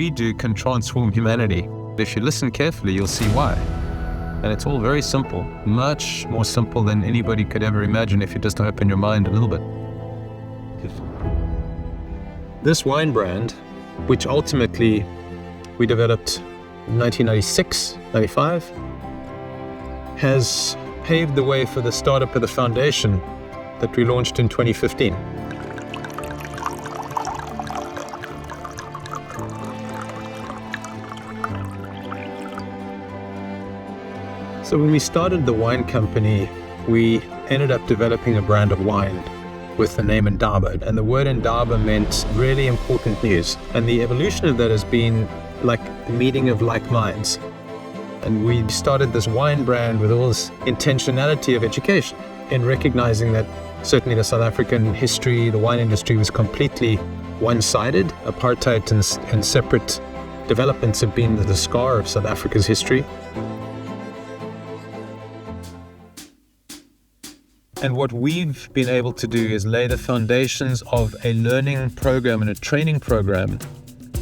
we do can transform humanity. If you listen carefully, you'll see why. And it's all very simple, much more simple than anybody could ever imagine if you just open your mind a little bit. This wine brand, which ultimately we developed in 1996, 95, has paved the way for the startup of the foundation that we launched in 2015. So when we started the wine company, we ended up developing a brand of wine with the name Indaba. And the word Indaba meant really important news. And the evolution of that has been like the meeting of like minds. And we started this wine brand with all this intentionality of education in recognizing that certainly the South African history, the wine industry was completely one-sided. Apartheid and separate developments have been the scar of South Africa's history. And what we've been able to do is lay the foundations of a learning program and a training program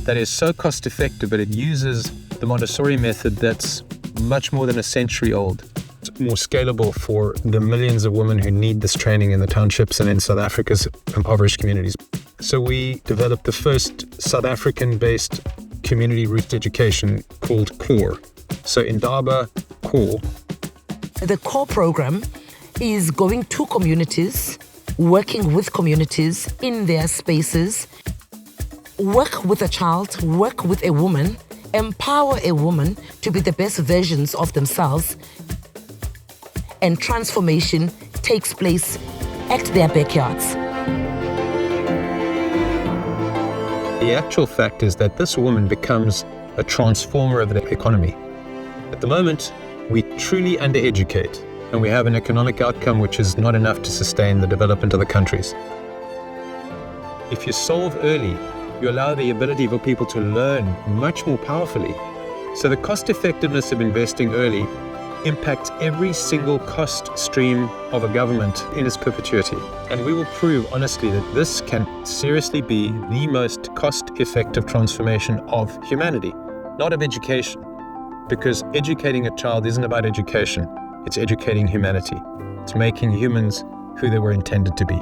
that is so cost effective, but it uses the Montessori method that's much more than a century old. It's more scalable for the millions of women who need this training in the townships and in South Africa's impoverished communities. So we developed the first South African-based community rooted education called CORE. So Indaba CORE. The CORE program is going to communities, working with communities in their spaces, work with a child, work with a woman, empower a woman to be the best versions of themselves, and transformation takes place at their backyards. The actual fact is that this woman becomes a transformer of the economy. At the moment, we truly undereducate, and we have an economic outcome which is not enough to sustain the development of the countries. If you solve early, you allow the ability for people to learn much more powerfully. So the cost effectiveness of investing early impacts every single cost stream of a government in its perpetuity. And we will prove honestly that this can seriously be the most cost-effective transformation of humanity, not of education. Because educating a child isn't about education. It's educating humanity. It's making humans who they were intended to be.